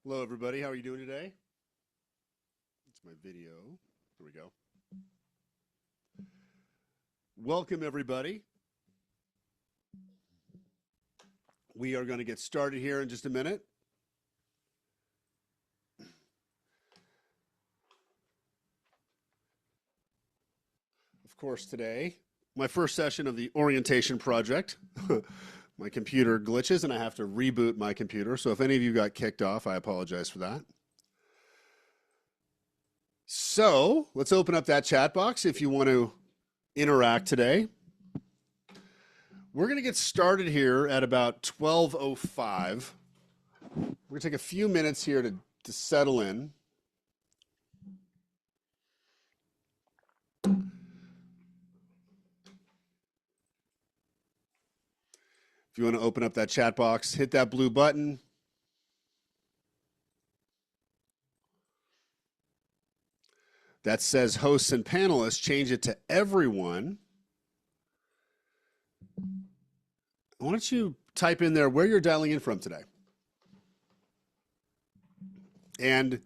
Hello, everybody. How are you doing today? It's my video. Here we go. Welcome, everybody. We are going to get started here in just a minute. Of course, today, my first session of the orientation project. My computer glitches and I have to reboot my computer. So if any of you got kicked off, I apologize for that. So let's open up that chat box if you want to interact today. We're going to get started here at about 12:05. We're going to take a few minutes here to settle in. If you want to open up that chat box, hit that blue button. That says hosts and panelists, change it to everyone. Why don't you type in there where you're dialing in from today? And I'd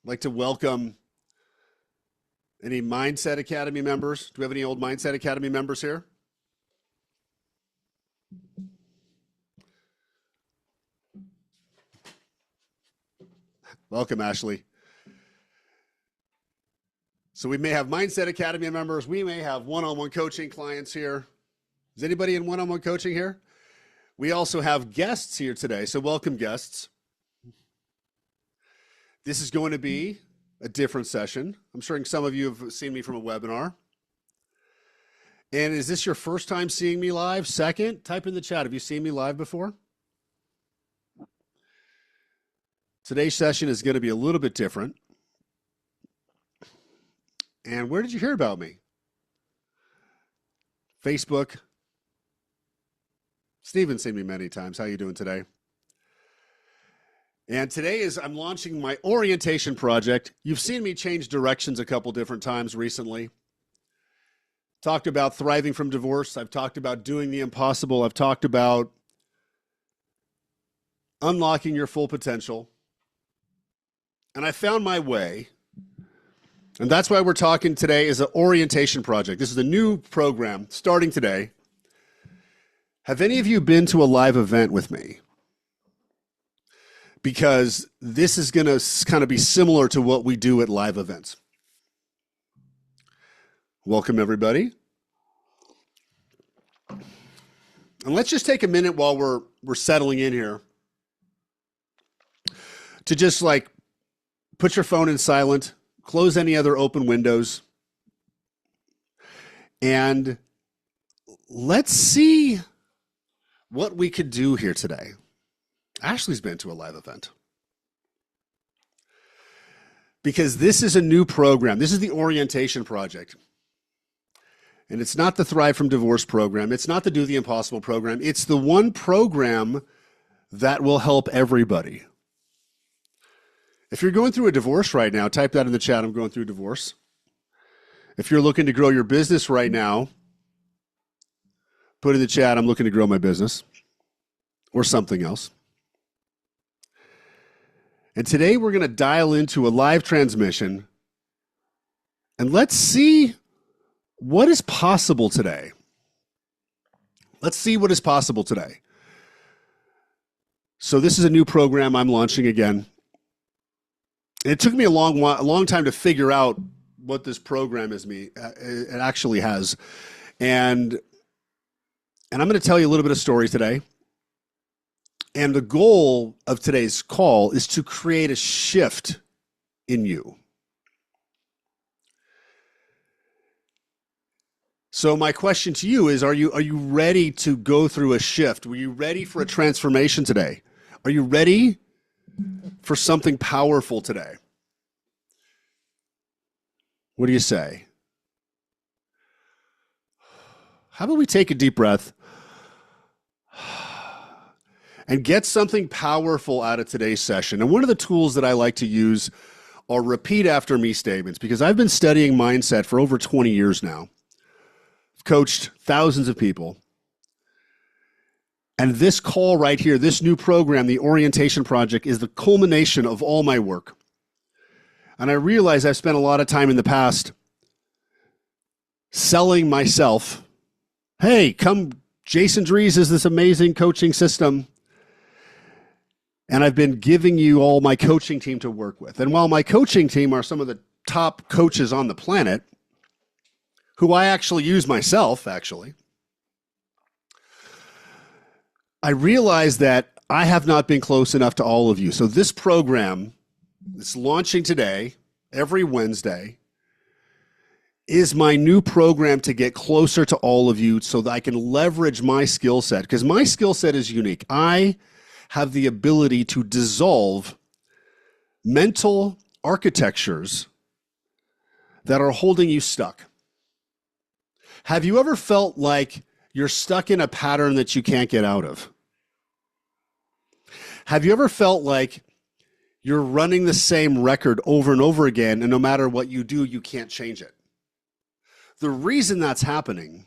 like to welcome any Mindset Academy members. Do we have any old Mindset Academy members here? Welcome, Ashley. So we may have Mindset Academy members. We may have one-on-one coaching clients here. Is anybody in one-on-one coaching here? We also have guests here today. So welcome, guests. This is going to be a different session. I'm sure some of you have seen me from a webinar. And is this your first time seeing me live? Second? Type in the chat. Have you seen me live before? Today's session is going to be a little bit different. And where did you hear about me? Facebook. Steven's seen me many times. How are you doing today? And today I'm launching my orientation project. You've seen me change directions a couple different times recently. Talked about thriving from divorce. I've talked about doing the impossible. I've talked about unlocking your full potential. And I found my way. And that's why we're talking today is an orientation project. This is a new program starting today. Have any of you been to a live event with me? Because this is going to kind of be similar to what we do at live events. Welcome, everybody. And let's just take a minute while we're settling in here to just like put your phone in silent, close any other open windows, and let's see what we could do here today. Ashley's been to a live event. Because this is a new program. This is the orientation project. And it's not the Thrive from Divorce program. It's not the Do the Impossible program. It's the one program that will help everybody. If you're going through a divorce right now, type that in the chat. I'm going through a divorce. If you're looking to grow your business right now, put in the chat, I'm looking to grow my business or something else. And today we're going to dial into a live transmission and let's see what is possible today. Let's see what is possible today. So this is a new program I'm launching again. And it took me a long time to figure out what this program it actually has. And I'm going to tell you a little bit of story today. And the goal of today's call is to create a shift in you. So my question to you is, are you ready to go through a shift? Were you ready for a transformation today? Are you ready for something powerful today? What do you say? How about we take a deep breath and get something powerful out of today's session? And one of the tools that I like to use are repeat after me statements, because I've been studying mindset for over 20 years now. I've coached thousands of people. And this call right here, this new program, the Orientation Project, is the culmination of all my work. And I realize I've spent a lot of time in the past selling myself. Hey, come, Jason Drees is this amazing coaching system. And I've been giving you all my coaching team to work with. And while my coaching team are some of the top coaches on the planet, who I actually use myself, actually, I realize that I have not been close enough to all of you. So this program, it's launching today, every Wednesday, is my new program to get closer to all of you so that I can leverage my skill set, because my skill set is unique. I have the ability to dissolve mental architectures that are holding you stuck. Have you ever felt like you're stuck in a pattern that you can't get out of? Have you ever felt like you're running the same record over and over again, and no matter what you do, you can't change it? The reason that's happening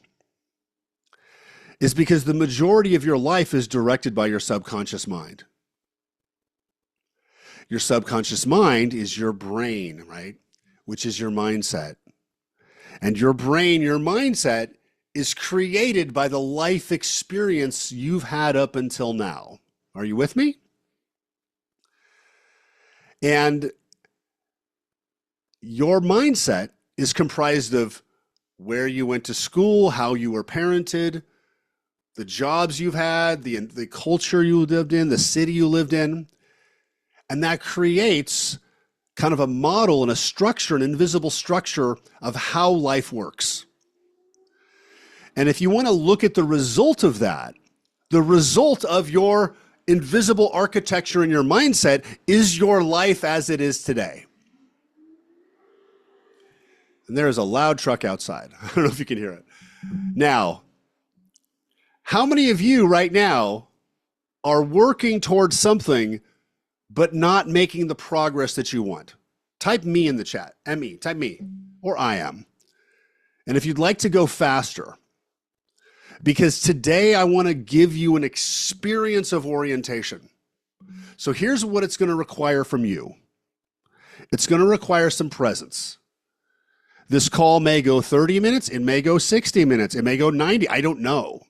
is because the majority of your life is directed by your subconscious mind. Your subconscious mind is your brain, right? Which is your mindset. And your brain, your mindset, is created by the life experience you've had up until now. Are you with me? And your mindset is comprised of where you went to school, how you were parented, the jobs you've had, the culture you lived in, the city you lived in. And that creates kind of a model and a structure, an invisible structure of how life works. And if you want to look at the result of that, the result of your invisible architecture in your mindset is your life as it is today. And there is a loud truck outside. I don't know if you can hear it. Now, how many of you right now are working towards something but not making the progress that you want? Type me in the chat. M-E, type me, or I am. And if you'd like to go faster, because today I want to give you an experience of orientation. So here's what it's going to require from you. It's going to require some presence. This call may go 30 minutes. It may go 60 minutes. It may go 90. I don't know.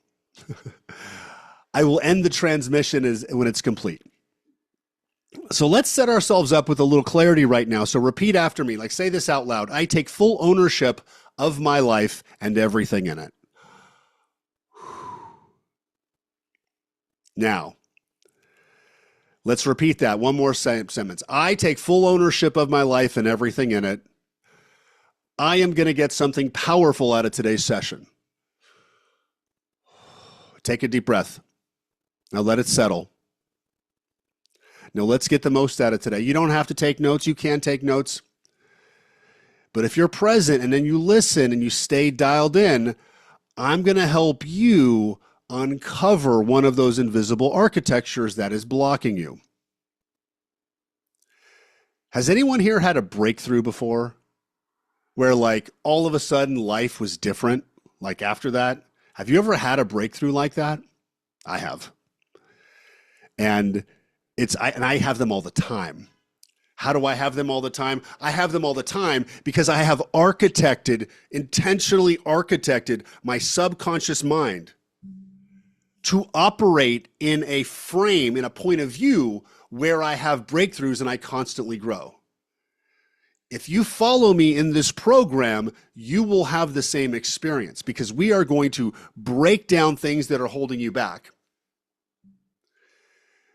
I will end the transmission when it's complete. So let's set ourselves up with a little clarity right now. So repeat after me. Like, say this out loud. I take full ownership of my life and everything in it. Now, let's repeat that one more sentence. I take full ownership of my life and everything in it. I am going to get something powerful out of today's session. Take a deep breath. Now let it settle. Now let's get the most out of today. You don't have to take notes. You can take notes. But if you're present and then you listen and you stay dialed in, I'm going to help you uncover one of those invisible architectures that is blocking you. Has anyone here had a breakthrough before? Where like all of a sudden life was different, like after that? Have you ever had a breakthrough like that? I have. And I have them all the time. How do I have them all the time? I have them all the time because I have intentionally architected my subconscious mind to operate in a frame, in a point of view where I have breakthroughs and I constantly grow. If you follow me in this program, you will have the same experience because we are going to break down things that are holding you back.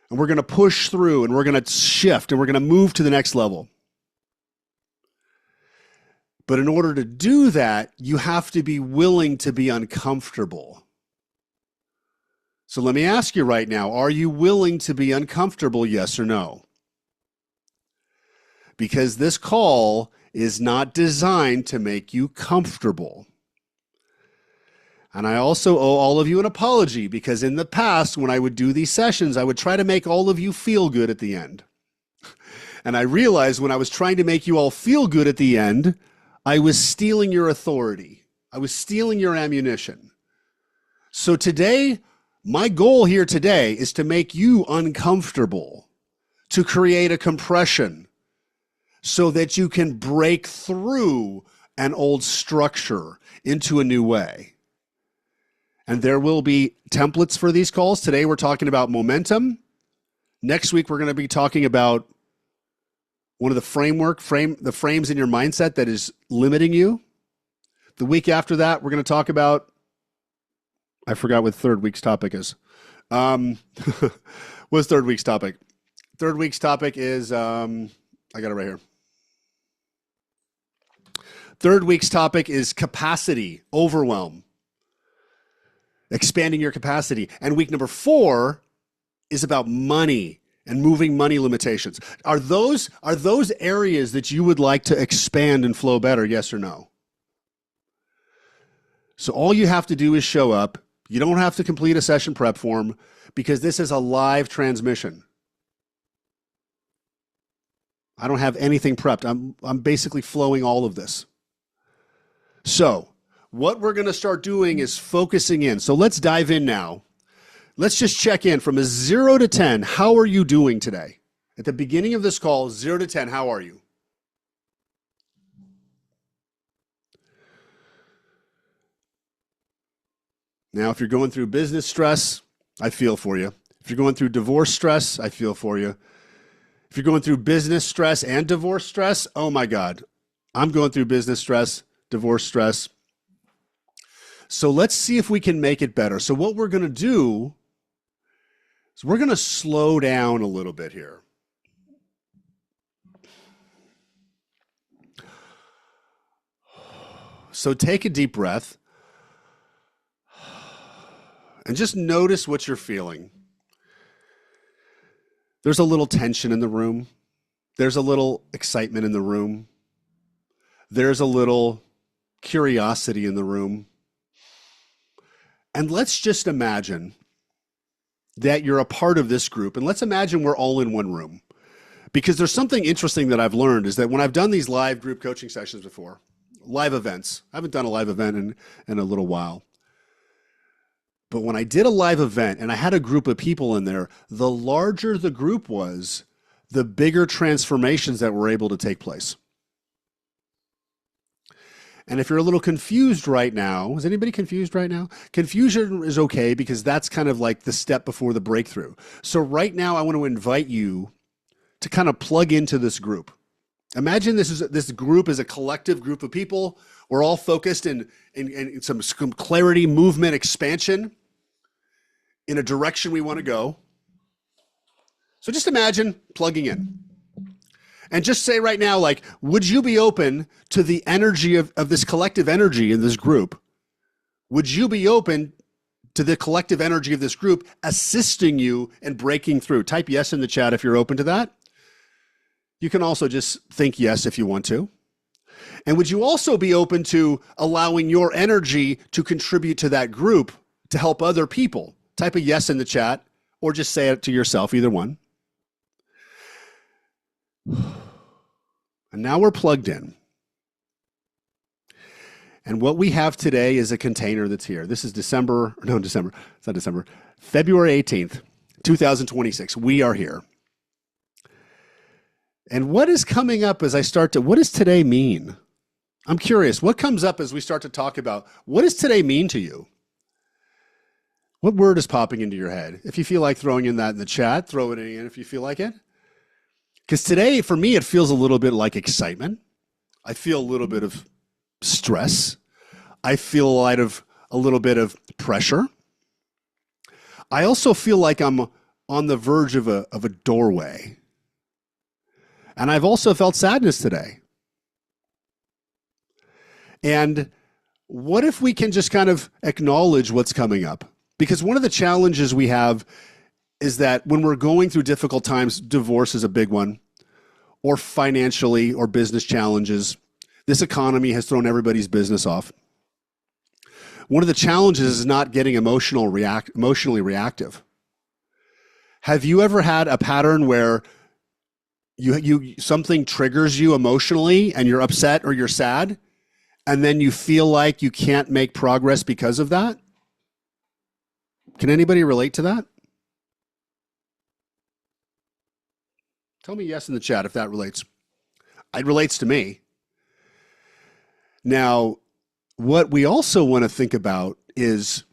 And we're going to push through and we're going to shift and we're going to move to the next level. But in order to do that, you have to be willing to be uncomfortable. So let me ask you right now, are you willing to be uncomfortable, yes or no? Because this call is not designed to make you comfortable. And I also owe all of you an apology because in the past, when I would do these sessions, I would try to make all of you feel good at the end. And I realized when I was trying to make you all feel good at the end, I was stealing your authority. I was stealing your ammunition. So today, My goal here today is to make you uncomfortable, to create a compression so that you can break through an old structure into a new way. And there will be templates for these calls. Today we're talking about momentum. Next week we're going to be talking about one of the frames in your mindset that is limiting you. The week after that, we're going to talk about, I forgot what third week's topic is. What's third week's topic? Third week's topic is, I got it right here. Third week's topic is capacity, overwhelm, expanding your capacity. And week number 4 is about money and moving money limitations. Are those areas that you would like to expand and flow better? Yes or no? So all you have to do is show up. You don't have to complete a session prep form because this is a live transmission. I don't have anything prepped. I'm basically flowing all of this. So what we're going to start doing is focusing in. So let's dive in now. Let's just check in from a 0 to 10. How are you doing today? At the beginning of this call, 0 to 10, how are you? Now, if you're going through business stress, I feel for you. If you're going through divorce stress, I feel for you. If you're going through business stress and divorce stress, oh my God, I'm going through business stress, divorce stress. So let's see if we can make it better. So what we're going to do is we're going to slow down a little bit here. So take a deep breath. And just notice what you're feeling. There's a little tension in the room. There's a little excitement in the room. There's a little curiosity in the room. And let's just imagine that you're a part of this group. And let's imagine we're all in one room. Because there's something interesting that I've learned is that when I've done these live group coaching sessions before, live events, I haven't done a live event in a little while. But when I did a live event and I had a group of people in there, the larger the group was, the bigger transformations that were able to take place. And if you're a little confused right now, is anybody confused right now? Confusion is okay because that's kind of like the step before the breakthrough. So right now I want to invite you to kind of plug into this group. Imagine this group is a collective group of people. We're all focused in some clarity, movement, expansion in a direction we want to go. So just imagine plugging in. And just say right now, like, would you be open to the energy of this collective energy in this group? Would you be open to the collective energy of this group assisting you in breaking through? Type yes in the chat if you're open to that. You can also just think yes if you want to. And would you also be open to allowing your energy to contribute to that group to help other people? Type a yes in the chat or just say it to yourself, either one. And now we're plugged in. And what we have today is a container that's here. This is February 18th, 2026. We are here. And what is coming up as what does today mean? I'm curious, what comes up as we start to talk about, what does today mean to you? What word is popping into your head? If you feel like throwing in that in the chat, throw it in if you feel like it. Because today, for me, it feels a little bit like excitement. I feel a little bit of stress. I feel a little bit of pressure. I also feel like I'm on the verge of a doorway. And I've also felt sadness today. And what if we can just kind of acknowledge what's coming up? Because one of the challenges we have is that when we're going through difficult times, divorce is a big one, or financially or business challenges. This economy has thrown everybody's business off. One of the challenges is not getting emotionally reactive. Have you ever had a pattern where something triggers you emotionally and you're upset or you're sad, and then you feel like you can't make progress because of that? Can anybody relate to that? Tell me yes in the chat if that relates. It relates to me. Now, what we also want to think about is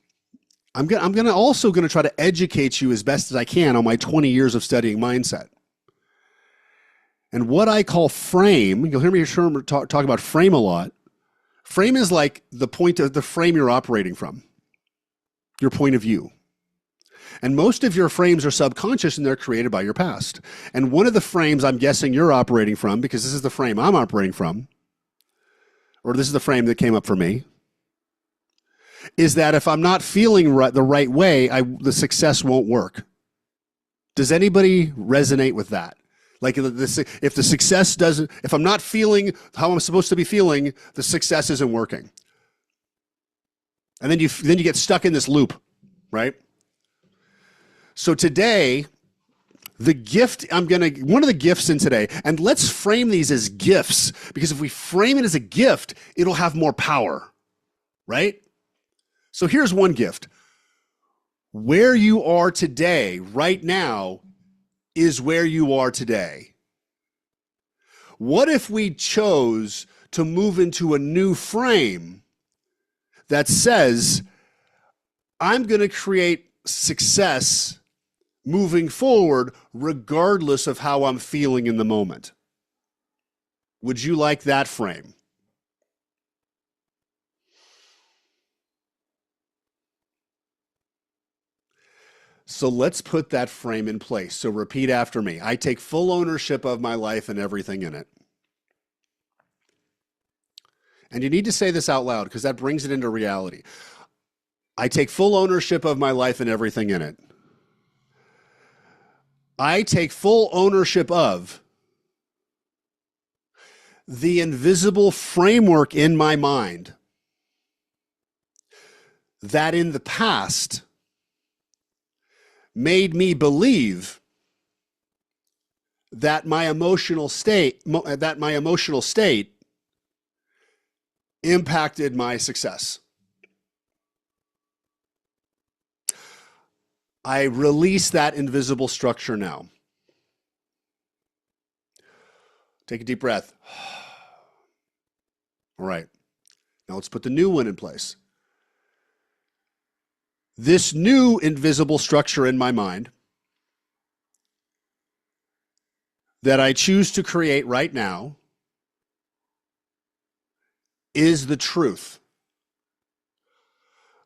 I'm also going to try to educate you as best as I can on my 20 years of studying mindset. And what I call frame, you'll hear me talk about frame a lot. Frame is like the point of the frame you're operating from, your point of view. And most of your frames are subconscious and they're created by your past. And one of the frames I'm guessing you're operating from, because this is the frame I'm operating from, or this is the frame that came up for me, is that if I'm not feeling the right way, the success won't work. Does anybody resonate with that? Like if the success doesn't, if I'm not feeling how I'm supposed to be feeling, the success isn't working. And then you get stuck in this loop, right? So today, the gift one of the gifts in today, and let's frame these as gifts, because if we frame it as a gift, it'll have more power, right? So here's one gift. Where you are today, right now, is where you are today. What if we chose to move into a new frame that says, I'm going to create success moving forward regardless of how I'm feeling in the moment? Would you like that frame? So let's put that frame in place. So repeat after me. I take full ownership of my life and everything in it. And you need to say this out loud because that brings it into reality. I take full ownership of my life and everything in it. I take full ownership of the invisible framework in my mind that in the past made me believe that my emotional state impacted my success. I release that invisible structure now. Take a deep breath. All right. Now let's put the new one in place. This new invisible structure in my mind that I choose to create right now is the truth.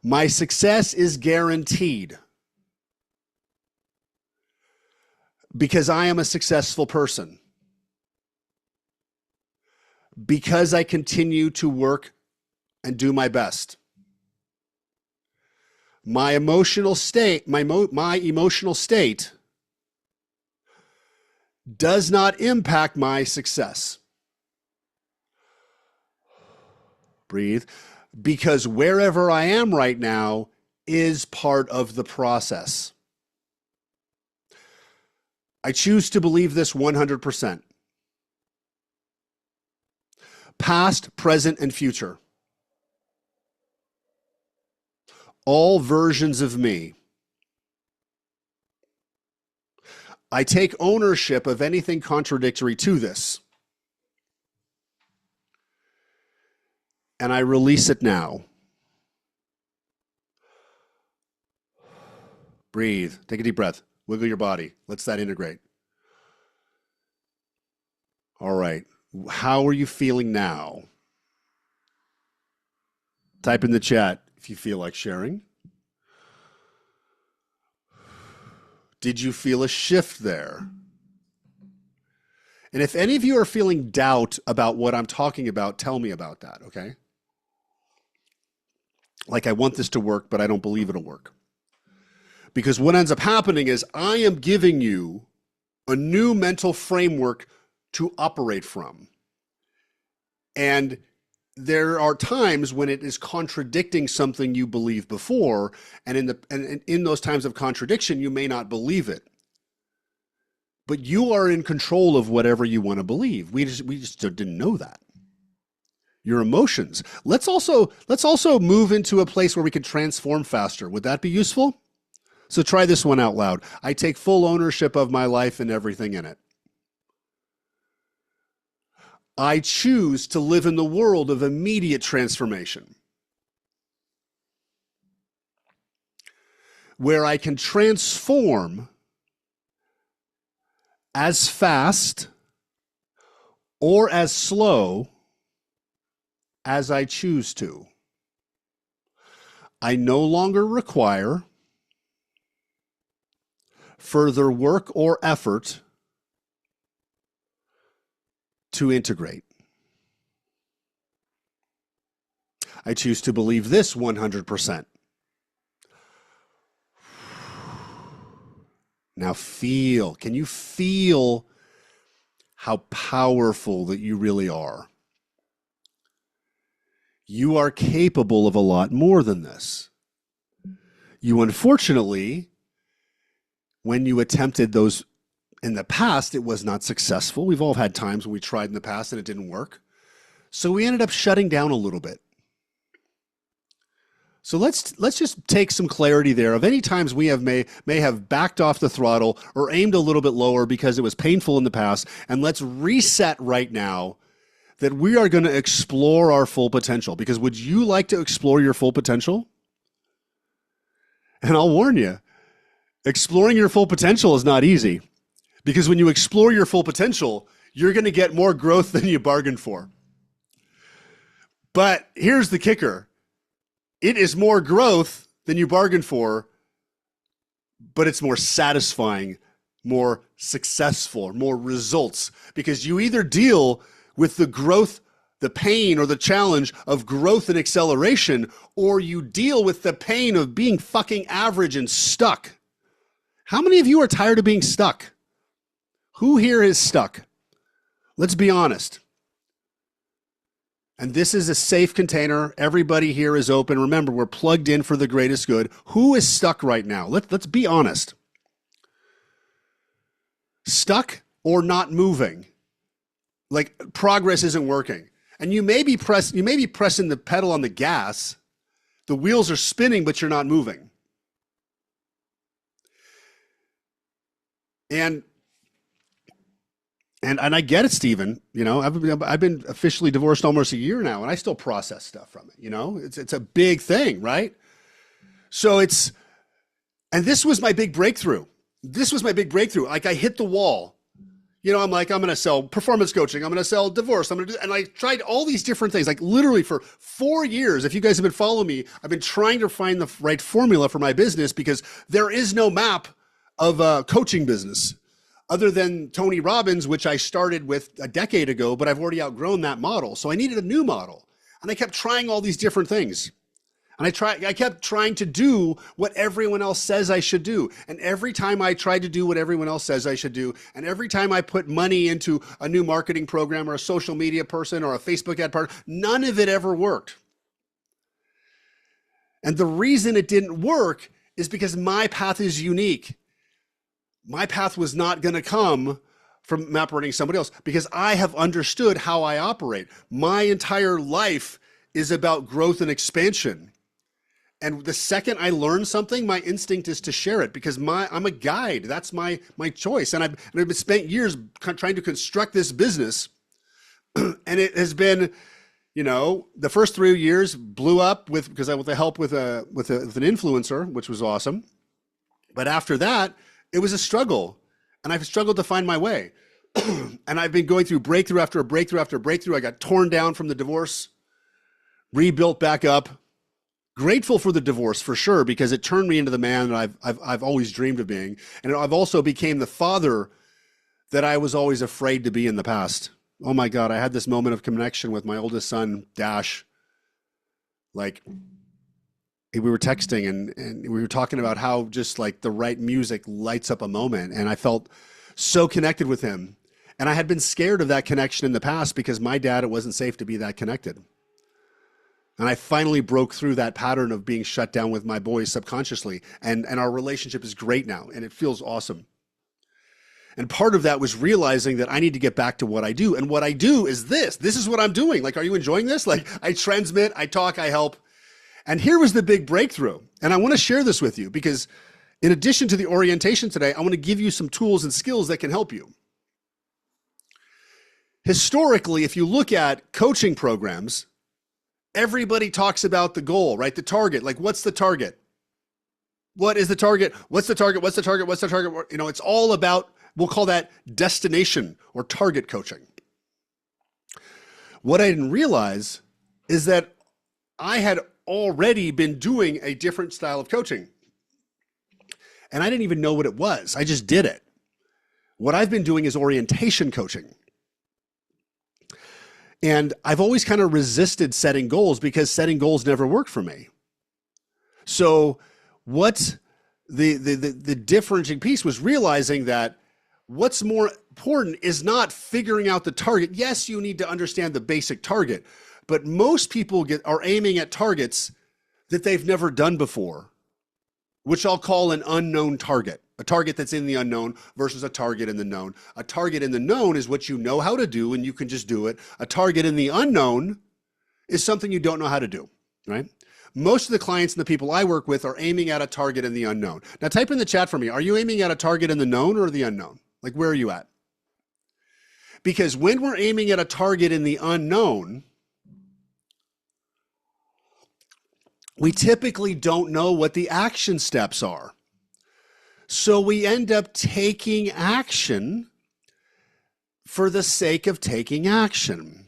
My success is guaranteed because I am a successful person, because I continue to work and do my best. My emotional state, my emotional state does not impact my success. Breathe. Because wherever I am right now is part of the process. I choose to believe this 100%. Past, present, and future. All versions of me. I take ownership of anything contradictory to this. And I release it now. Breathe. Take a deep breath. Wiggle your body. Let's that integrate. All right. How are you feeling now? Type in the chat if you feel like sharing. Did you feel a shift there? And if any of you are feeling doubt about what I'm talking about, tell me about that, okay? Like, I want this to work, but I don't believe it'll work. Because what ends up happening is I am giving you a new mental framework to operate from. And there are times when it is contradicting something you believed before, and in those times of contradiction, you may not believe it. But you are in control of whatever you want to believe. We just didn't know that. Your emotions. Let's also move into a place where we can transform faster. Would that be useful? So try this one out loud. I take full ownership of my life and everything in it. I choose to live in the world of immediate transformation, where I can transform as fast or as slow as I choose to. I no longer require further work or effort to integrate. I choose to believe this 100%. Now feel, can you feel how powerful that you really are? You are capable of a lot more than this. You unfortunately, when you attempted those in the past, it was not successful. We've all had times when we tried in the past and it didn't work. So we ended up shutting down a little bit. So let's just take some clarity there of any times we may have backed off the throttle or aimed a little bit lower because it was painful in the past, and let's reset right now that we are going to explore our full potential. Because would you like to explore your full potential? And I'll warn you, exploring your full potential is not easy, because when you explore your full potential, you're going to get more growth than you bargained for. But here's the kicker. It is more growth than you bargained for, but it's more satisfying, more successful, more results, because you either deal with the growth, the pain or the challenge of growth and acceleration, or you deal with the pain of being fucking average and stuck. How many of you are tired of being stuck? Who here is stuck? Let's be honest. And this is a safe container. Everybody here is open. Remember, we're plugged in for the greatest good. Who is stuck right now? Let's be honest. Stuck or not moving. Like progress isn't working. And you may be pressing the pedal on the gas. The wheels are spinning, but you're not moving. And I get it, Stephen. You know, I've been officially divorced almost a year now, and I still process stuff from it. You know, it's a big thing, right? So and this was my big breakthrough. Like I hit the wall. You know, I'm going to sell performance coaching. I'm going to sell divorce. And I tried all these different things, like literally for 4 years. If you guys have been following me, I've been trying to find the right formula for my business, because there is no map of a coaching business other than Tony Robbins, which I started with a decade ago, but I've already outgrown that model. So I needed a new model. And I kept trying all these different things. And I kept trying to do what everyone else says I should do. And every time I tried to do what everyone else says I should do, and every time I put money into a new marketing program or a social media person or a Facebook ad partner, none of it ever worked. And the reason it didn't work is because my path is unique. My path was not going to come from operating somebody else, because I have understood how I operate. My entire life is about growth and expansion. And the second I learn something, my instinct is to share it, because I'm a guide. That's my choice. And I've spent years trying to construct this business. And it has been, you know, the first 3 years blew up with the help with an influencer, which was awesome. But after that, it was a struggle, and I've struggled to find my way. And I've been going through breakthrough after breakthrough after breakthrough. I got torn down from the divorce, rebuilt back up. Grateful for the divorce for sure, because it turned me into the man that I've always dreamed of being. And I've also became the father that I was always afraid to be in the past. Oh my God, I had this moment of connection with my oldest son, Dash. Like, we were texting and we were talking about how just like the right music lights up a moment. And I felt so connected with him. And I had been scared of that connection in the past, because my dad, it wasn't safe to be that connected. And I finally broke through that pattern of being shut down with my boys subconsciously. And our relationship is great now, and it feels awesome. And part of that was realizing that I need to get back to what I do. And what I do is this. This is what I'm doing. Like, are you enjoying this? Like, I transmit, I talk, I help. And here was the big breakthrough. And I want to share this with you, because In addition to the orientation today, I want to give you some tools and skills that can help you. Historically, if you look at coaching programs, everybody talks about the goal, right? The target. Like, what's the target? What is the target? What's the target? What's the target? What's the target? You know, it's all about, we'll call that destination or target coaching. What I didn't realize is that I had already been doing a different style of coaching. And I didn't even know what it was. I just did it. What I've been doing is orientation coaching. And I've always kind of resisted setting goals because setting goals never worked for me. So what the differentiating piece was realizing that what's more important is not figuring out the target. Yes, you need to understand the basic target, but most people are aiming at targets that they've never done before, which I'll call an unknown target. A target that's in the unknown versus a target in the known. A target in the known is what you know how to do and you can just do it. A target in the unknown is something you don't know how to do, right? Most of the clients and the people I work with are aiming at a target in the unknown. Now type in the chat for me. Are you aiming at a target in the known or the unknown? Like, where are you at? Because when we're aiming at a target in the unknown, we typically don't know what the action steps are. So we end up taking action for the sake of taking action.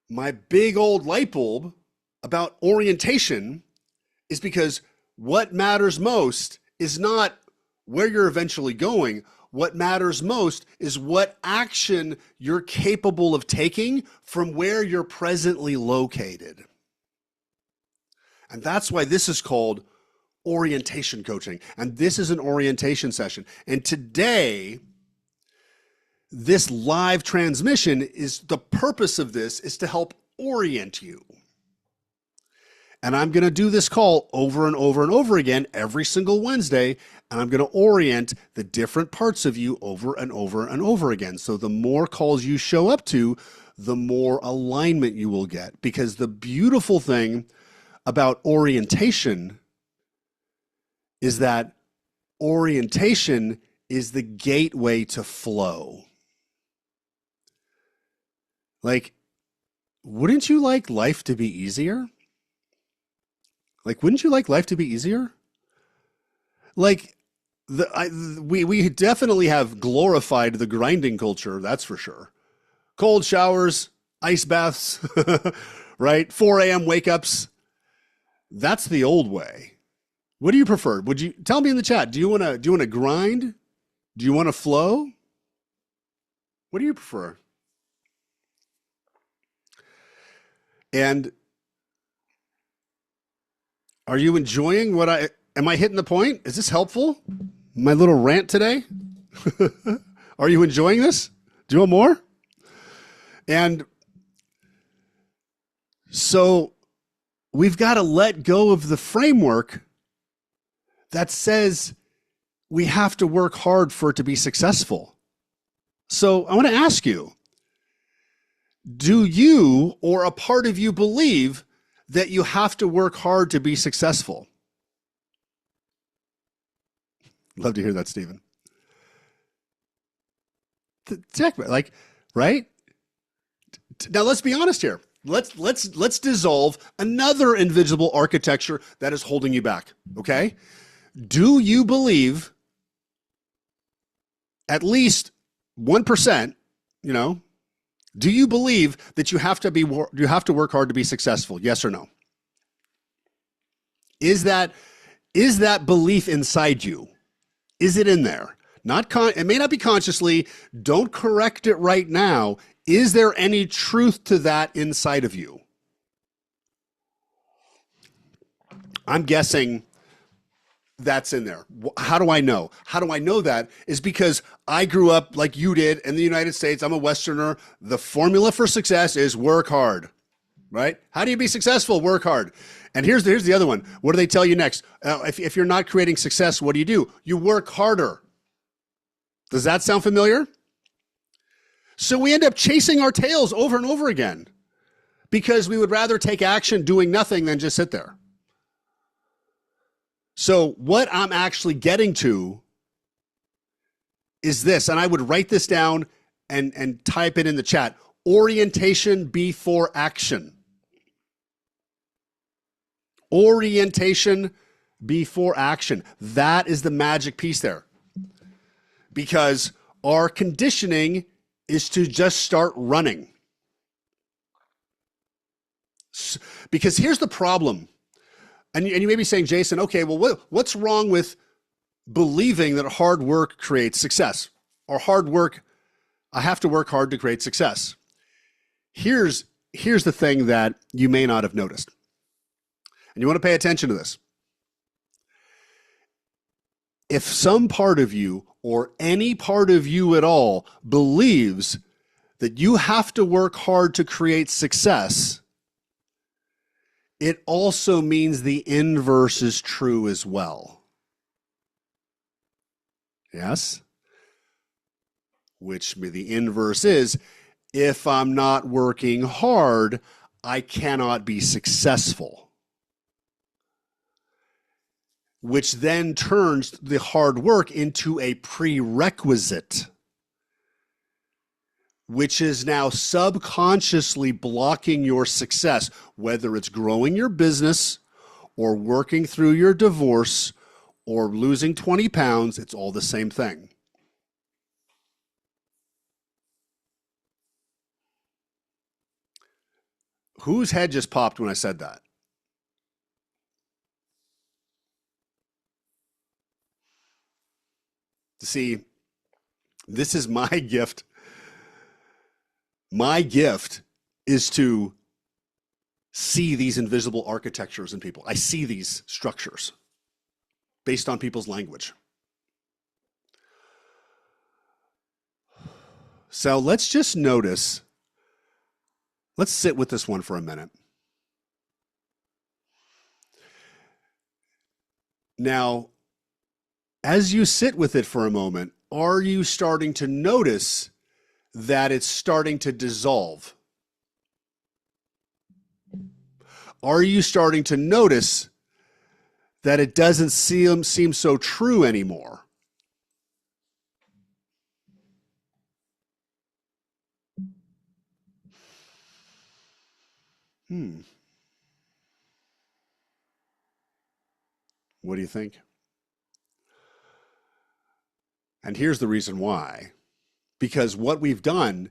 My big old light bulb about orientation is because what matters most is not where you're eventually going. What matters most is what action you're capable of taking from where you're presently located. And that's why this is called orientation coaching. And this is an orientation session. And today, this live transmission is the purpose of this is to help orient you. And I'm going to do this call over and over and over again every single Wednesday. And I'm going to orient the different parts of you over and over and over again. So the more calls you show up to, the more alignment you will get. Because the beautiful thing about orientation is that orientation is the gateway to flow. Like, wouldn't you like life to be easier? Like, wouldn't you like life to be easier? Like, we definitely have glorified the grinding culture, that's for sure. Cold showers, ice baths, right? 4 a.m. wake-ups. That's the old way. What do you prefer? Would you tell me in the chat? Do you want to grind? Do you want to flow? What do you prefer? And are you enjoying am I hitting the point? Is this helpful? My little rant today? Are you enjoying this? Do you want more? And so we've got to let go of the framework that says we have to work hard for it to be successful. So I want to ask you, do you or a part of you believe that you have to work hard to be successful? Love to hear that, Stephen. Like, right? Now let's be honest here. Let's dissolve another invisible architecture that is holding you back, okay? Do you believe at least 1%, do you believe that you have to work hard to be successful? Yes or no? Is that belief inside you? Is it in there? It may not be consciously. Don't correct it right now. Is there any truth to that inside of you? I'm guessing that's in there. How do I know? How do I know that? Is because I grew up like you did in the United States. I'm a Westerner. The formula for success is work hard, right? How do you be successful? Work hard. And here's the other one. What do they tell you next? If you're not creating success, what do? You work harder. Does that sound familiar? So we end up chasing our tails over and over again because we would rather take action doing nothing than just sit there. So what I'm actually getting to is this, and I would write this down and type it in the chat. Orientation before action. Orientation before action. That is the magic piece there. Because our conditioning is to just start running. Because here's the problem. And you may be saying, Jason, okay, well, what's wrong with believing that hard work creates success? Or hard work, I have to work hard to create success. Here's the thing that you may not have noticed. And you want to pay attention to this. If some part of you or any part of you at all believes that you have to work hard to create success, it also means the inverse is true as well. Yes? Which the inverse is, if I'm not working hard, I cannot be successful. Which then turns the hard work into a prerequisite, which is now subconsciously blocking your success, whether it's growing your business or working through your divorce or losing 20 pounds, it's all the same thing. Whose head just popped when I said that? See, this is my gift. My gift is to see these invisible architectures in people. I see these structures based on people's language. So let's just notice, let's sit with this one for a minute. Now, as you sit with it for a moment, are you starting to notice that it's starting to dissolve? Are you starting to notice that it doesn't seem so true anymore? What do you think? And here's the reason why. Because what we've done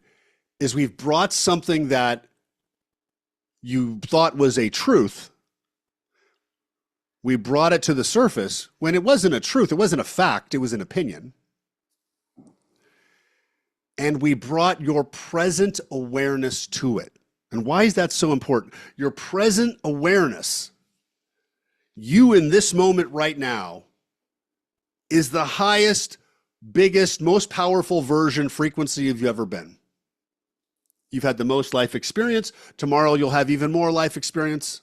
is we've brought something that you thought was a truth. We brought it to the surface when it wasn't a truth. It wasn't a fact. It was an opinion. And we brought your present awareness to it. And why is that so important? Your present awareness, you in this moment right now, is the highest, biggest, most powerful version, frequency you've ever been. You've had the most life experience. Tomorrow you'll have even more life experience.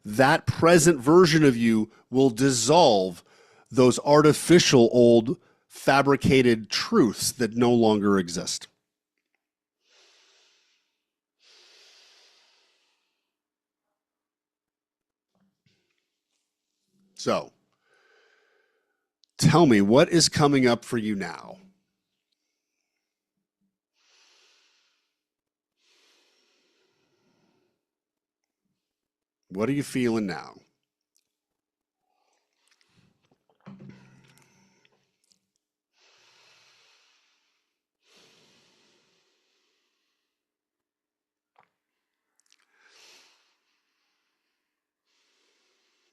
That present version of you will dissolve those artificial, old, fabricated truths that no longer exist. So, tell me, what is coming up for you now? What are you feeling now?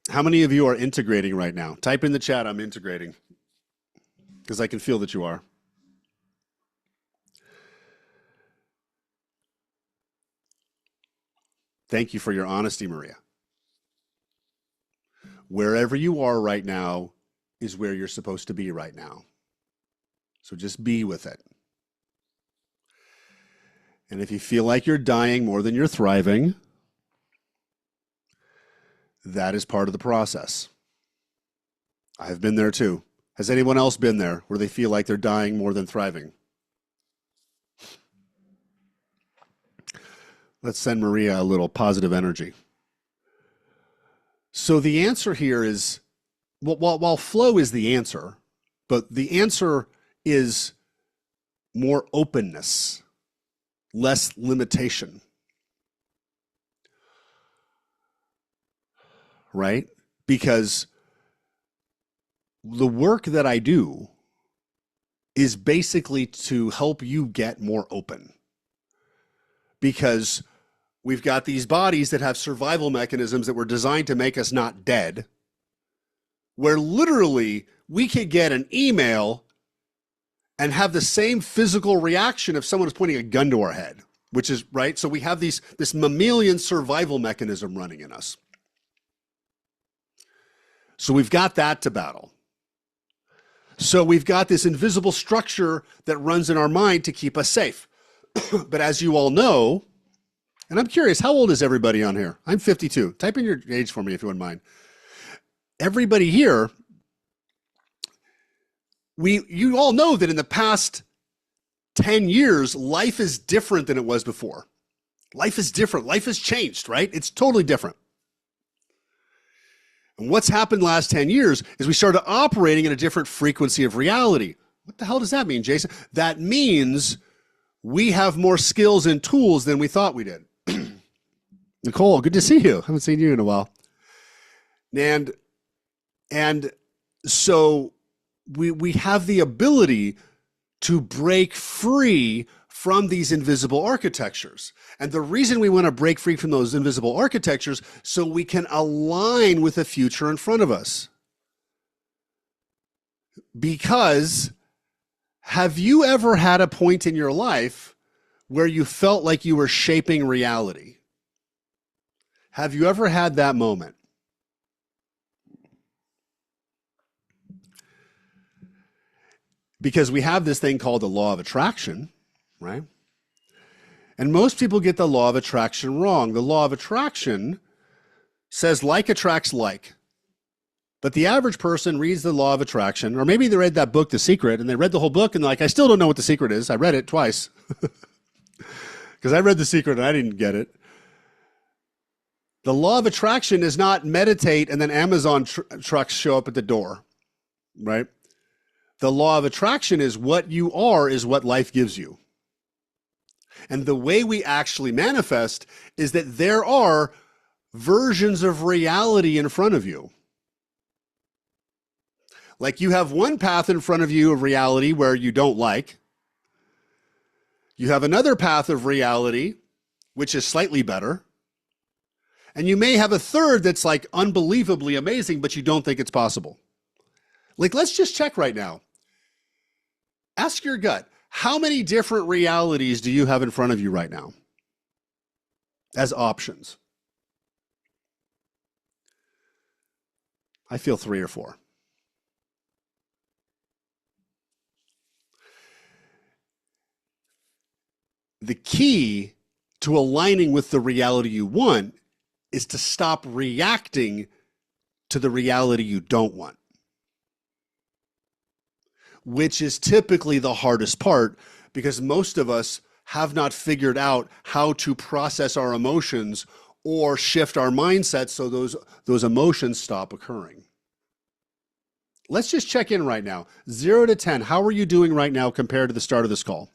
How many of you are integrating right now? Type in the chat, I'm integrating, because I can feel that you are. Thank you for your honesty, Maria. Wherever you are right now is where you're supposed to be right now. So just be with it. And if you feel like you're dying more than you're thriving, that is part of the process. I've been there too. Has anyone else been there where they feel like they're dying more than thriving? Let's send Maria a little positive energy. So the answer here is, while flow is the answer, but the answer is more openness, less limitation, right? Because the work that I do is basically to help you get more open. Because we've got these bodies that have survival mechanisms that were designed to make us not dead, where literally we could get an email and have the same physical reaction if someone was pointing a gun to our head, which is right. So we have this mammalian survival mechanism running in us. So we've got that to battle. So we've got this invisible structure that runs in our mind to keep us safe. But as you all know, and I'm curious, how old is everybody on here? I'm 52. Type in your age for me if you wouldn't mind. Everybody here, you all know that in the past 10 years, life is different than it was before. Life is different. Life has changed, right? It's totally different. And what's happened the last 10 years is we started operating at a different frequency of reality. What the hell does that mean, Jason? That means we have more skills and tools than we thought we did. Nicole, good to see you. Haven't seen you in a while. And so we have the ability to break free from these invisible architectures. And the reason we want to break free from those invisible architectures so we can align with the future in front of us. Because have you ever had a point in your life where you felt like you were shaping reality? Have you ever had that moment? Because we have this thing called the law of attraction, right? And most people get the law of attraction wrong. The law of attraction says like attracts like. But the average person reads the law of attraction, or maybe they read that book, The Secret, and they read the whole book and they're like, I still don't know what The Secret is. I read it twice. Because I read The Secret and I didn't get it. The law of attraction is not meditate and then Amazon trucks show up at the door, right? The law of attraction is what you are is what life gives you. And the way we actually manifest is that there are versions of reality in front of you. Like you have one path in front of you of reality where you don't like. You have another path of reality, which is slightly better. And you may have a third that's like unbelievably amazing, but you don't think it's possible. Like, let's just check right now. Ask your gut, how many different realities do you have in front of you right now as options? I feel 3 or 4. The key to aligning with the reality you want is to stop reacting to the reality you don't want, which is typically the hardest part because most of us have not figured out how to process our emotions or shift our mindset so those emotions stop occurring. Let's just check in right now. 0 to 10, how are you doing right now compared to the start of this call?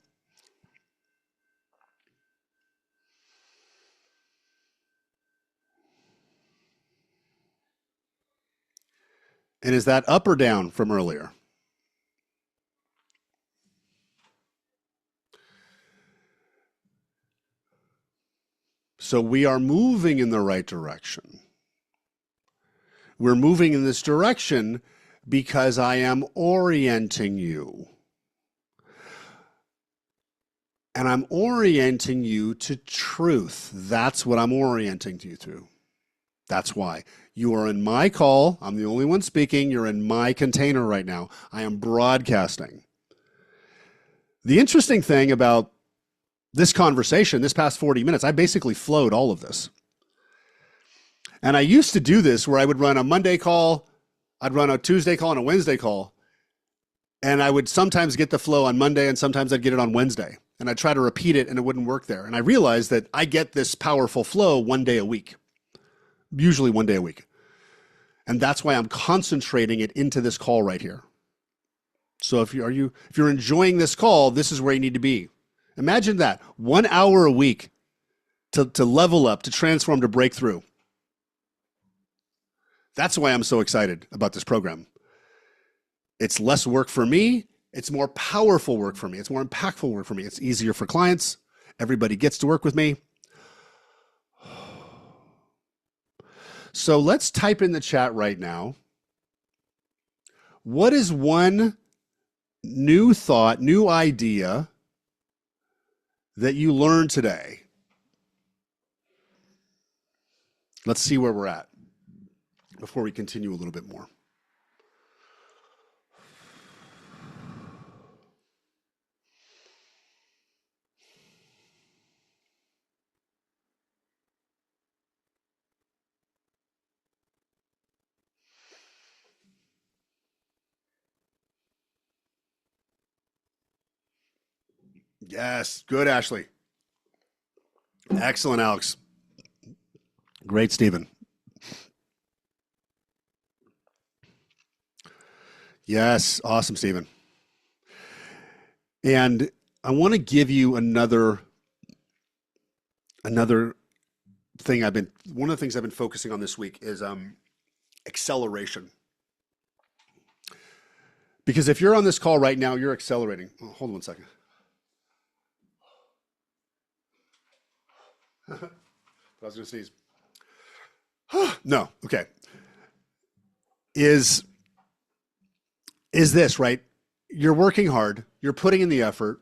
And is that up or down from earlier? So we are moving in the right direction. We're moving in this direction because I am orienting you. And I'm orienting you to truth. That's what I'm orienting you to. That's why. You are in my call. I'm the only one speaking. You're in my container right now. I am broadcasting. The interesting thing about this conversation, this past 40 minutes, I basically flowed all of this. And I used to do this where I would run a Monday call, I'd run a Tuesday call and a Wednesday call. And I would sometimes get the flow on Monday and sometimes I'd get it on Wednesday. And I'd try to repeat it and it wouldn't work there. And I realized that I get this powerful flow one day a week. Usually one day a week. And that's why I'm concentrating it into this call right here. So if you're enjoying this call, this is where you need to be. Imagine that 1 hour a week to level up, to transform, to break through. That's why I'm so excited about this program. It's less work for me. It's more powerful work for me. It's more impactful work for me. It's easier for clients. Everybody gets to work with me. So let's type in the chat right now. What is one new thought, new idea that you learned today? Let's see where we're at before we continue a little bit more. Yes, good, Ashley. Excellent, Alex. Great, Stephen. Yes, awesome, Stephen. And I want to give you another thing one of the things I've been focusing on this week is acceleration. Because if you're on this call right now, you're accelerating. Oh, hold on one second. I was going to sneeze. No, okay. Is this, right? You're working hard. You're putting in the effort.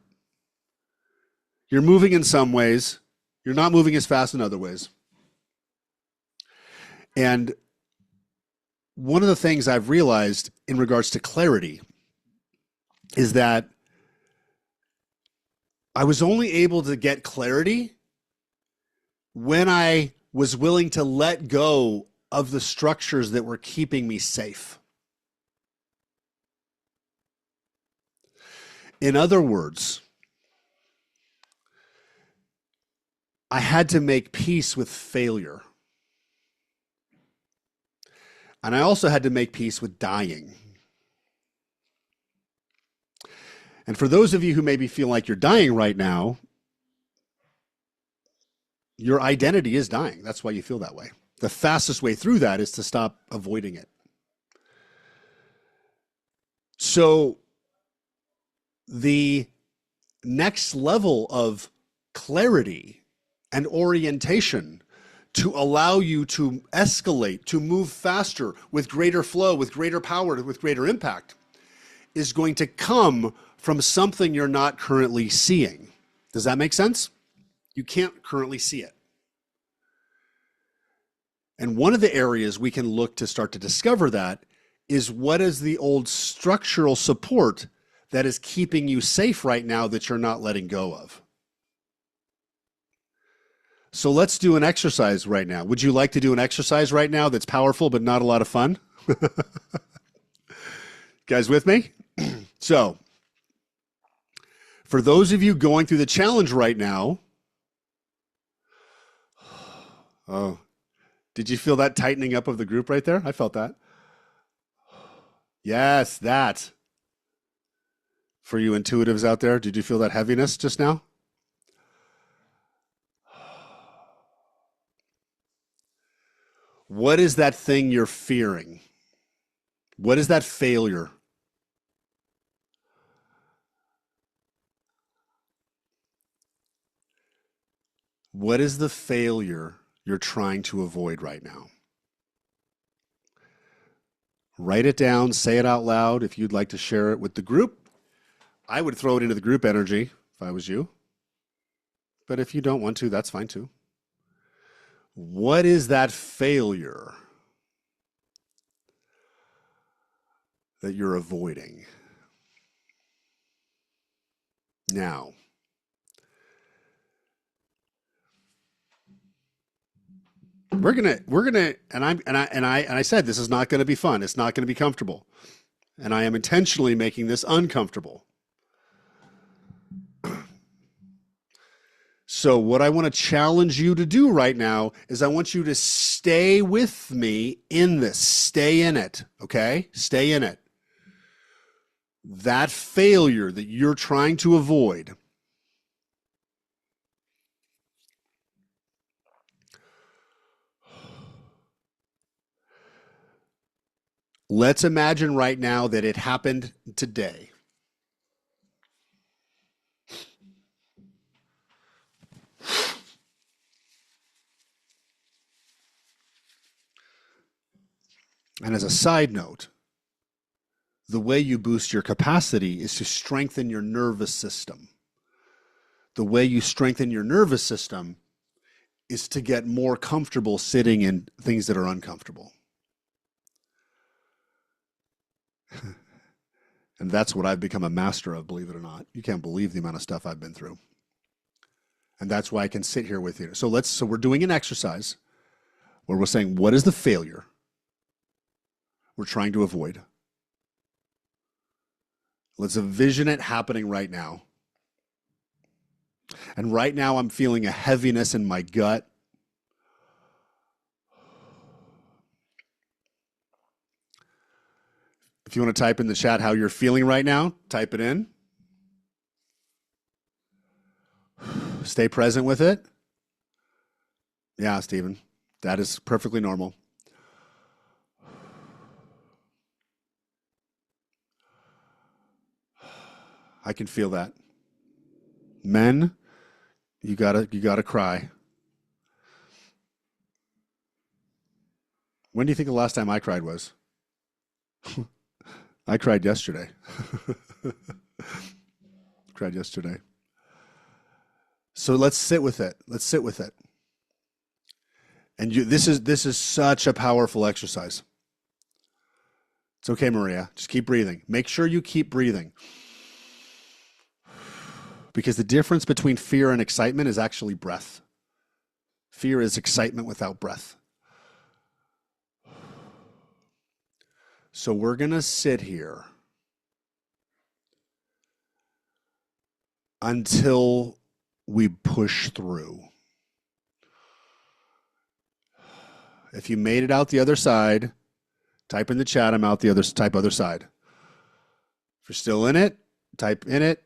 You're moving in some ways. You're not moving as fast in other ways. And one of the things I've realized in regards to clarity is that I was only able to get clarity when I was willing to let go of the structures that were keeping me safe. In other words, I had to make peace with failure. And I also had to make peace with dying. And for those of you who maybe feel like you're dying right now, your identity is dying. That's why you feel that way. The fastest way through that is to stop avoiding it. So the next level of clarity and orientation to allow you to escalate, to move faster with greater flow, with greater power, with greater impact, is going to come from something you're not currently seeing. Does that make sense? You can't currently see it. And one of the areas we can look to start to discover that is what is the old structural support that is keeping you safe right now that you're not letting go of. So let's do an exercise right now. Would you like to do an exercise right now that's powerful but not a lot of fun? Guys with me? So, for those of you going through the challenge right now, oh, did you feel that tightening up of the group right there? I felt that. Yes, that. For you intuitives out there, did you feel that heaviness just now? What is that thing you're fearing? What is that failure? What is the failure you're trying to avoid right now? Write it down, say it out loud if you'd like to share it with the group. I would throw it into the group energy if I was you. But if you don't want to, that's fine too. What is that failure that you're avoiding? Now, we're gonna, and I said this is not going to be fun. It's not going to be comfortable, and I am intentionally making this uncomfortable. So what I want to challenge you to do right now is I want you to stay with me in this. Stay in it, okay? Stay in it. That failure that you're trying to avoid, let's imagine right now that it happened today. And as a side note, the way you boost your capacity is to strengthen your nervous system. The way you strengthen your nervous system is to get more comfortable sitting in things that are uncomfortable. And that's what I've become a master of, believe it or not. You can't believe the amount of stuff I've been through. And that's why I can sit here with you. So we're doing an exercise where we're saying, what is the failure we're trying to avoid? Let's envision it happening right now. And right now I'm feeling a heaviness in my gut. If you want to type in the chat how you're feeling right now, type it in. Stay present with it. Yeah, Stephen, that is perfectly normal. I can feel that. Men, you gotta cry. When do you think the last time I cried was? I cried yesterday. Cried yesterday. So let's sit with it. Let's sit with it. And this is such a powerful exercise. It's okay, Maria. Just keep breathing. Make sure you keep breathing. Because the difference between fear and excitement is actually breath. Fear is excitement without breath. So we're going to sit here until we push through. If you made it out the other side, type in the chat, I'm out the other, type other side. If you're still in it, type in it,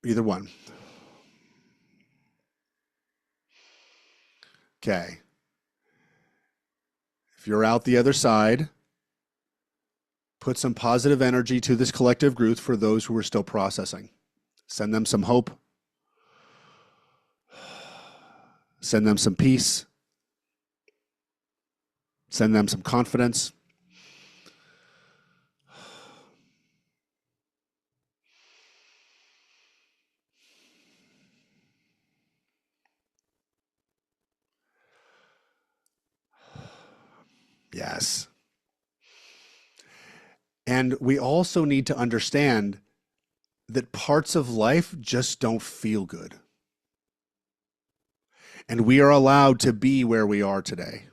either one. Okay. If you're out the other side, put some positive energy to this collective group for those who are still processing. Send them some hope. Send them some peace. Send them some confidence. Yes. And we also need to understand that parts of life just don't feel good. And we are allowed to be where we are today.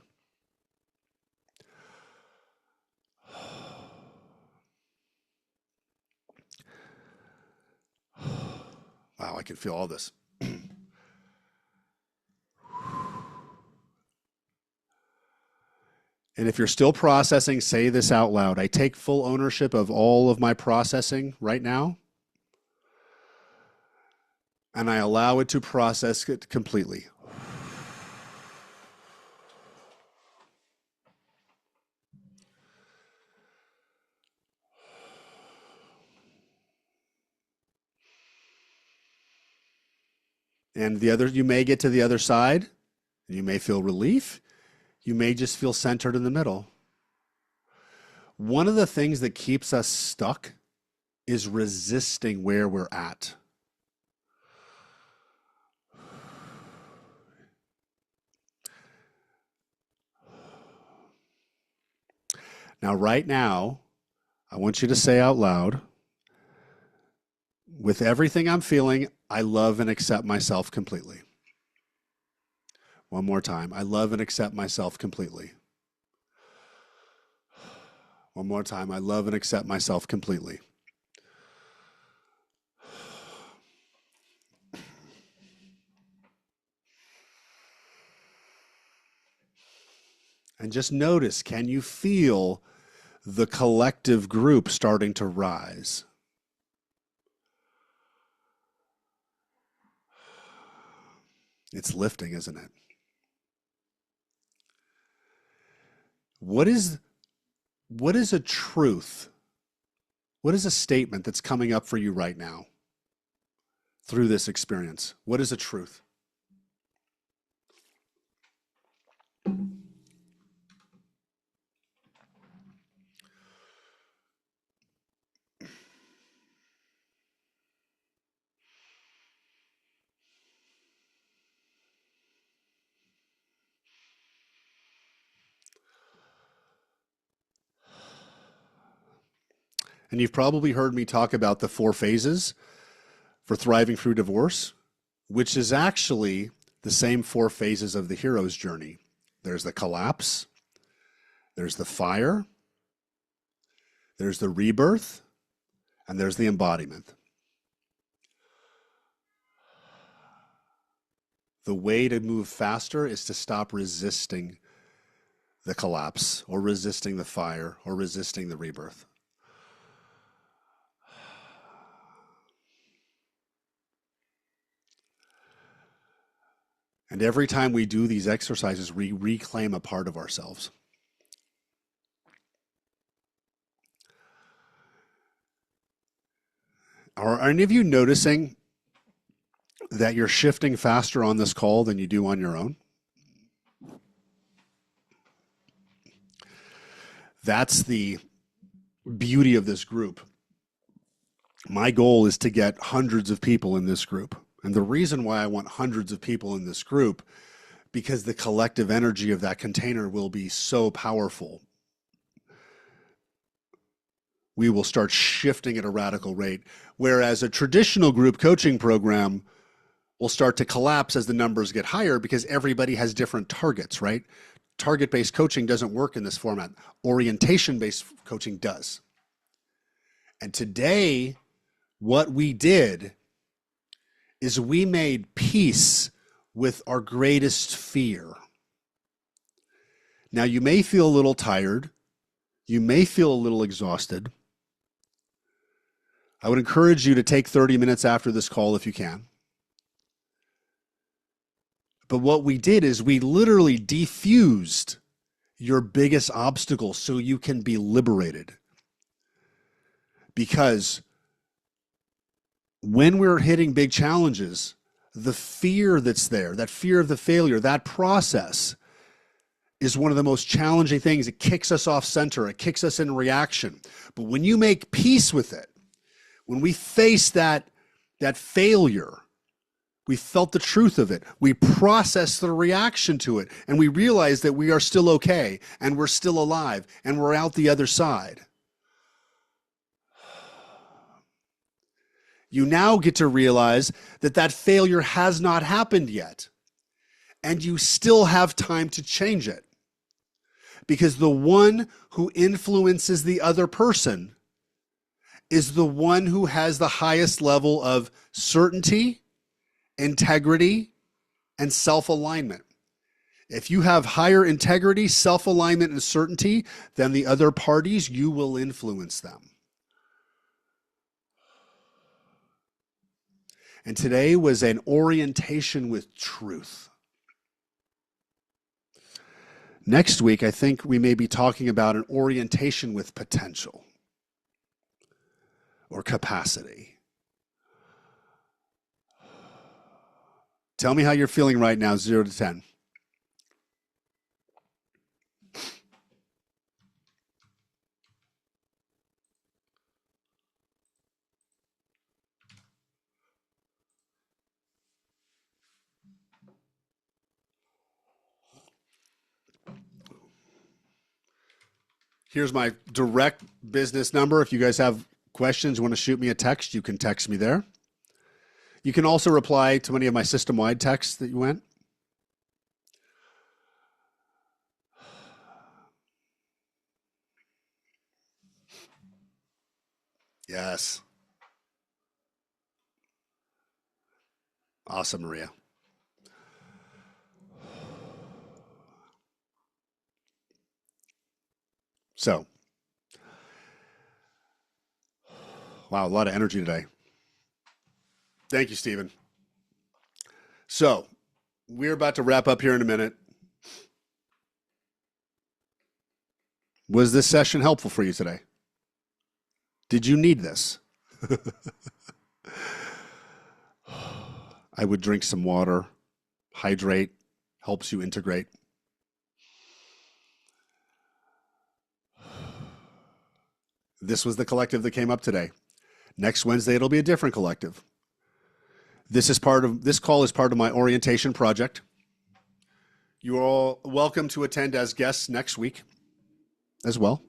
Wow, I can feel all this. And if you're still processing, say this out loud. I take full ownership of all of my processing right now. And I allow it to process it completely. And you may get to the other side. You may feel relief. You may just feel centered in the middle. One of the things that keeps us stuck is resisting where we're at. Now, right now, I want you to say out loud, with everything I'm feeling, I love and accept myself completely. One more time. I love and accept myself completely. One more time. I love and accept myself completely. And just notice, can you feel the collective group starting to rise? It's lifting, isn't it? What is a truth? What is a statement that's coming up for you right now through this experience? What is a truth? And you've probably heard me talk about the 4 phases for thriving through divorce, which is actually the same 4 phases of the hero's journey. There's the collapse, there's the fire, there's the rebirth, and there's the embodiment. The way to move faster is to stop resisting the collapse or resisting the fire or resisting the rebirth. And every time we do these exercises, we reclaim a part of ourselves. Are any of you noticing that you're shifting faster on this call than you do on your own? That's the beauty of this group. My goal is to get hundreds of people in this group. And the reason why I want hundreds of people in this group, because the collective energy of that container will be so powerful. We will start shifting at a radical rate. Whereas a traditional group coaching program will start to collapse as the numbers get higher because everybody has different targets, right? Target-based coaching doesn't work in this format. Orientation-based coaching does. And today, what we did is we made peace with our greatest fear. Now, you may feel a little tired. You may feel a little exhausted. I would encourage you to take 30 minutes after this call if you can. But what we did is we literally defused your biggest obstacle so you can be liberated. Because when we're hitting big challenges, the fear that's there, that fear of the failure, that process is one of the most challenging things. It kicks us off center. It kicks us in reaction. But when you make peace with it, when we face that failure, we felt the truth of it. We processed the reaction to it, and we realized that we are still okay, and we're still alive, and we're out the other side. You now get to realize that that failure has not happened yet, and you still have time to change it. Because the one who influences the other person is the one who has the highest level of certainty, integrity, and self-alignment. If you have higher integrity, self-alignment, and certainty than the other parties, you will influence them. And today was an orientation with truth. Next week, I think we may be talking about an orientation with potential or capacity. Tell me how you're feeling right now, 0 to 10. Here's my direct business number. If you guys have questions, you want to shoot me a text, you can text me there. You can also reply to any of my system-wide texts that you went. Yes. Awesome, Maria. So, wow, a lot of energy today. Thank you, Stephen. So, we're about to wrap up here in a minute. Was this session helpful for you today? Did you need this? I would drink some water, hydrate, helps you integrate. This was the collective that came up today. Next Wednesday, it'll be a different collective. This call is part of my orientation project. You are all welcome to attend as guests next week as well.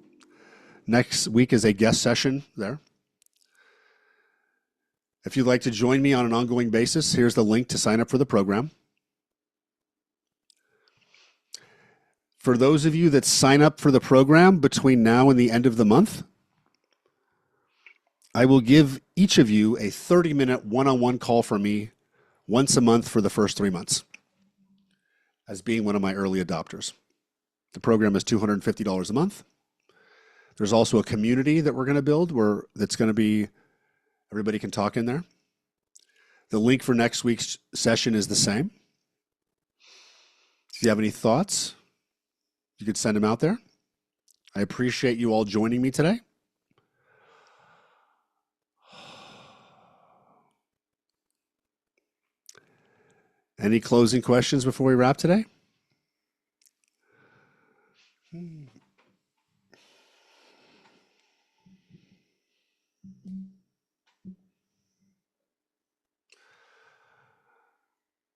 Next week is a guest session there. If you'd like to join me on an ongoing basis, here's the link to sign up for the program. For those of you that sign up for the program between now and the end of the month, I will give each of you a 30-minute one-on-one call from me once a month for the first 3 months as being one of my early adopters. The program is $250 a month. There's also a community that we're going to build that's going to be, everybody can talk in there. The link for next week's session is the same. If you have any thoughts, you could send them out there. I appreciate you all joining me today. Any closing questions before we wrap today?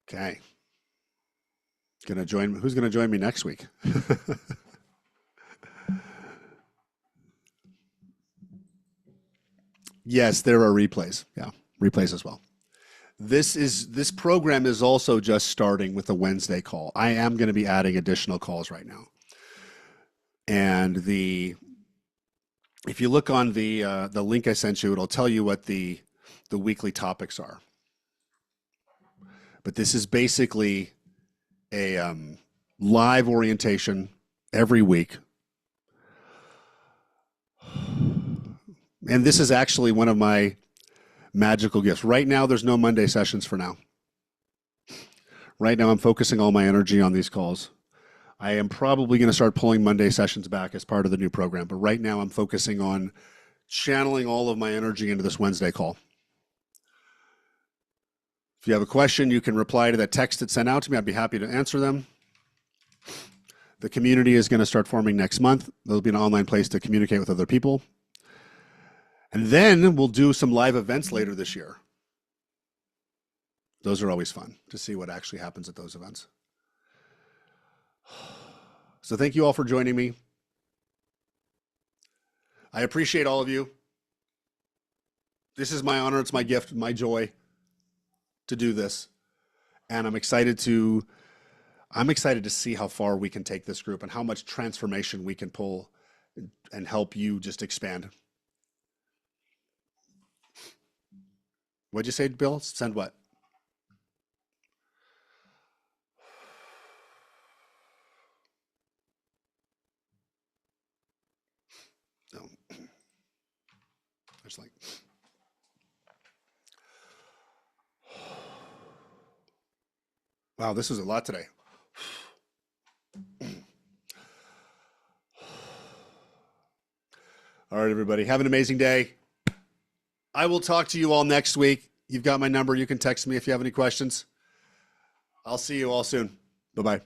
Okay. Who's going to join me next week? Yes, there are replays. Yeah, replays as well. This program is also just starting with a Wednesday call. I am going to be adding additional calls right now. And if you look on the link I sent you, it'll tell you what the weekly topics are. But this is basically a live orientation every week. And this is actually one of my magical gifts. Right now, there's no Monday sessions for now. Right now, I'm focusing all my energy on these calls. I am probably going to start pulling Monday sessions back as part of the new program. But right now, I'm focusing on channeling all of my energy into this Wednesday call. If you have a question, you can reply to that text that's sent out to me. I'd be happy to answer them. The community is going to start forming next month. There'll be an online place to communicate with other people. And then we'll do some live events later this year. Those are always fun to see what actually happens at those events. So thank you all for joining me. I appreciate all of you. This is my honor. It's my gift, my joy to do this. And I'm excited to see how far we can take this group and how much transformation we can pull and help you just expand. What'd you say, Bill? Send what? No. There's like... Wow, this is a lot today. All right, everybody. Have an amazing day. I will talk to you all next week. You've got my number. You can text me if you have any questions. I'll see you all soon. Bye-bye.